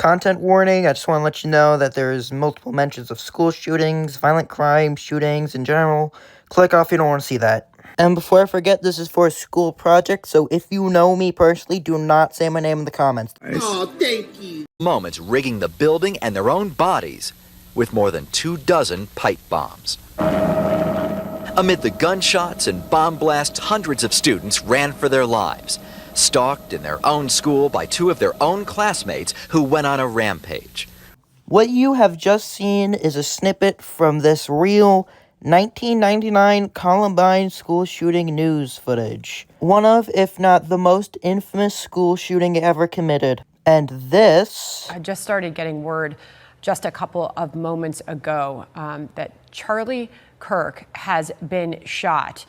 content warning. I just want to let you know that there's multiple mentions of school shootings, violent crime, shootings in general. Click off if you don't want to see that. And before I forget, this is for a school project, so if you know me personally, do not say my name in the comments. Oh, thank you. Moments rigging the building and their own bodies with more than 24 pipe bombs. Amid the gunshots and bomb blasts, hundreds of students ran for their lives, stalked in their own school by two of their own classmates who went on a rampage. What you have just seen is a snippet from this real 1999 Columbine school shooting news footage. One of, if not the most infamous school shooting ever committed. And this... I just started getting word just a couple of moments ago that Charlie Kirk has been shot.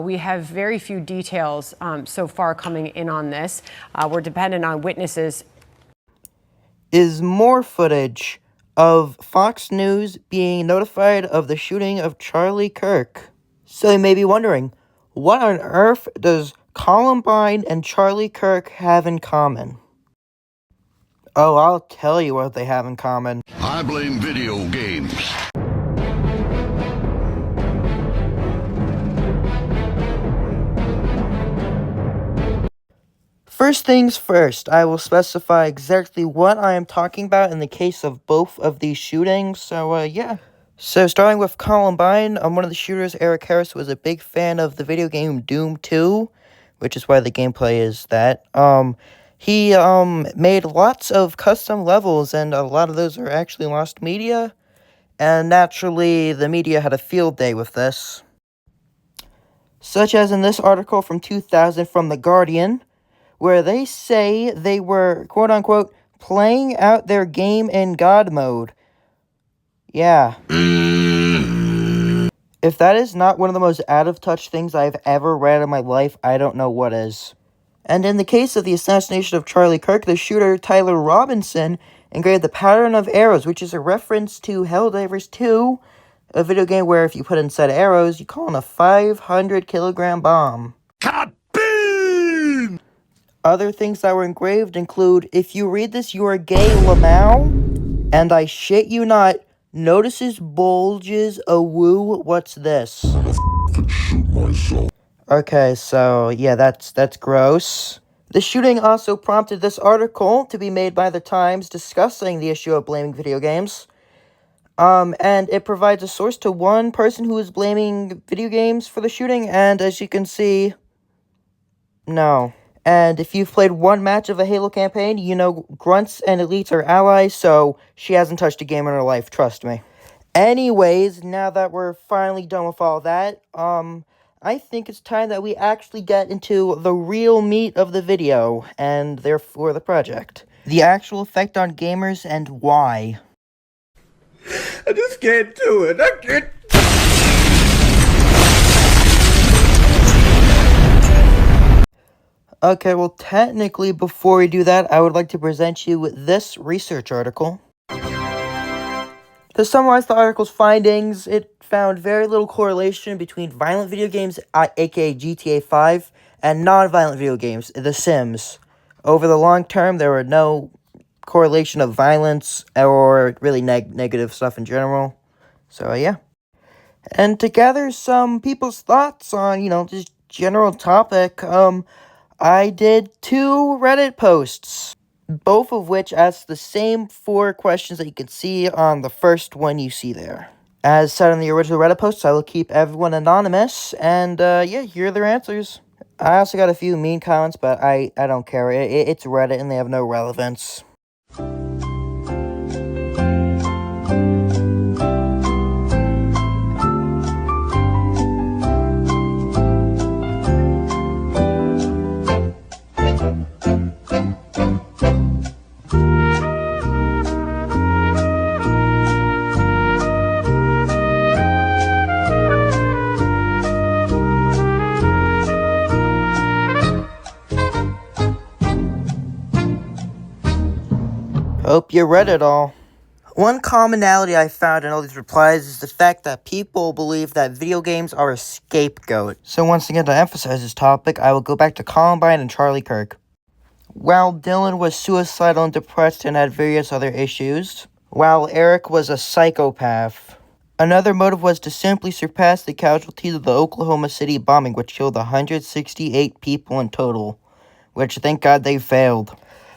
We have very few details so far coming in on this. We're dependent on witnesses. Is more footage of Fox News being notified of the shooting of Charlie Kirk. So you may be wondering, what on earth does Columbine and Charlie Kirk have in common? Oh, I'll tell you what they have in common. I blame video games. First things first, I will specify exactly what I am talking about in the case of both of these shootings, yeah. So, starting with Columbine, one of the shooters, Eric Harris, was a big fan of the video game Doom 2, which is why the gameplay is that. He made lots of custom levels, and a lot of those are actually lost media, and naturally, the media had a field day with this. Such as in this article from 2000 from The Guardian, where they say they were, quote-unquote, playing out their game in God mode. Yeah. If that is not one of the most out-of-touch things I've ever read in my life, I don't know what is. And in the case of the assassination of Charlie Kirk, the shooter, Tyler Robinson, engraved the pattern of arrows, which is a reference to Helldivers 2, a video game where if you put inside arrows, you call in a 500-kilogram bomb. Other things that were engraved include, if you read this, you are gay, Lamau. And I shit you not, notices bulges a woo, what's this? I'll shoot myself. Okay, so, yeah, that's gross. The shooting also prompted this article to be made by The Times discussing the issue of blaming video games. And it provides a source to one person who is blaming video games for the shooting, and as you can see, no. And if you've played one match of a Halo campaign, you know grunts and elites are allies, so she hasn't touched a game in her life, trust me. Anyways, now that we're finally done with all that, I think it's time that we actually get into the real meat of the video, and therefore the project. The actual effect on gamers and why. I just can't do it. I can't. Okay, well, technically, before we do that, I would like to present you with this research article. To summarize the article's findings, it found very little correlation between violent video games, aka GTA 5, and non-violent video games, The Sims. Over the long term, there were no correlation of violence or really negative stuff in general. So, yeah. And to gather some people's thoughts on, this general topic, I did 2 Reddit posts, both of which asked the same 4 questions that you can see on the first one you see there. As said in the original Reddit posts, I will keep everyone anonymous, and here are their answers. I also got a few mean comments, but I don't care. It's Reddit, and they have no relevance. Hope you read it all. One commonality I found in all these replies is the fact that people believe that video games are a scapegoat. So once again, to emphasize this topic, I will go back to Columbine and Charlie Kirk. while Dylan was suicidal and depressed and had various other issues, while Eric was a psychopath. Another motive was to simply surpass the casualties of the Oklahoma City bombing, which killed 168 people in total, which thank God they failed.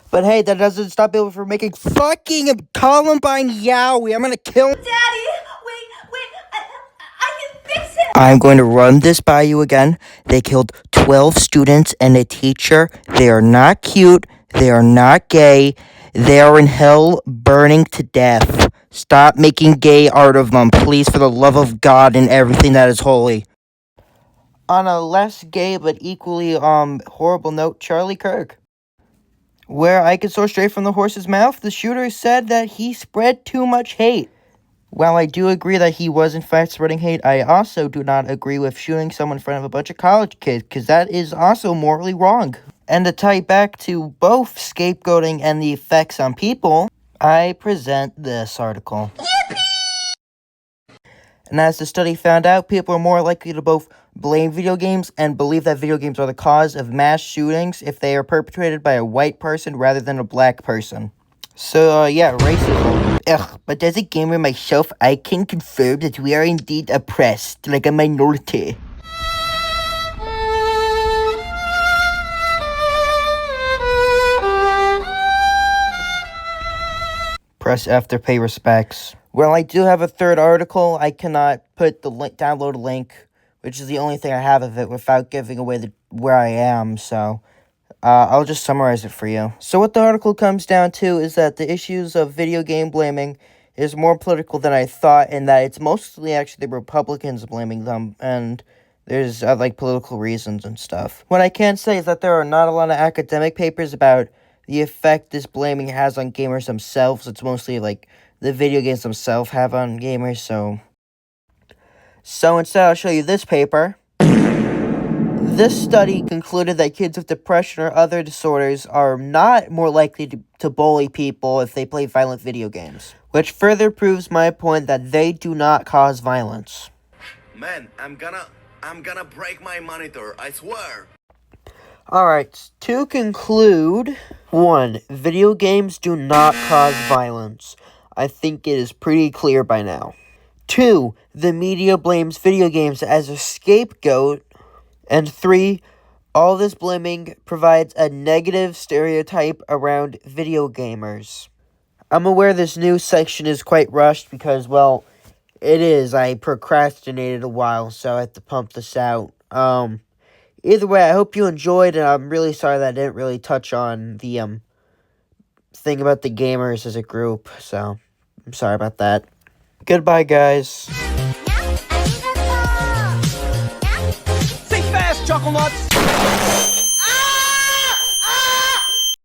But hey, that doesn't stop people from making fucking Columbine yaoi. I'm gonna kill him. Daddy, wait, I can fix it. I'm going to run this by you again. They killed 12 students and a teacher. They are not cute. They are not gay. They are in hell burning to death. Stop making gay art of them, please, for the love of God and everything that is holy. On a less gay but equally horrible note, Charlie Kirk. Where I could saw straight from the horse's mouth, the shooter said that he spread too much hate. While I do agree that he was in fact spreading hate, I also do not agree with shooting someone in front of a bunch of college kids, because that is also morally wrong. And to tie back to both scapegoating and the effects on people, I present this article. And as the study found out, people are more likely to both blame video games and believe that video games are the cause of mass shootings if they are perpetrated by a white person rather than a black person. So, yeah, racism. Ugh, but as a gamer myself, I can confirm that we are indeed oppressed, like a minority. Press F to pay respects. Well, I do have a third article. I cannot put the link, download a link, which is the only thing I have of it, without giving away where I am, so I'll just summarize it for you. So what the article comes down to is that the issues of video game blaming is more political than I thought, and that it's mostly actually the Republicans blaming them, and there's like political reasons and stuff. What I can say is that there are not a lot of academic papers about the effect this blaming has on gamers themselves. It's mostly like the video games themselves have on gamers, So instead I'll show you this paper. This study concluded that kids with depression or other disorders are not more likely to bully people if they play violent video games, which further proves my point that they do not cause violence. Man, I'm gonna break my monitor, I swear. Alright, to conclude, 1. Video games do not cause violence. I think it is pretty clear by now. 2. The media blames video games as a scapegoat. And 3. All this blaming provides a negative stereotype around video gamers. I'm aware this news section is quite rushed because, well, it is. I procrastinated a while, so I had to pump this out. Either way, I hope you enjoyed, and I'm really sorry that I didn't really touch on the thing about the gamers as a group, so I'm sorry about that. Goodbye, guys. Think fast, Chuckle Nuts!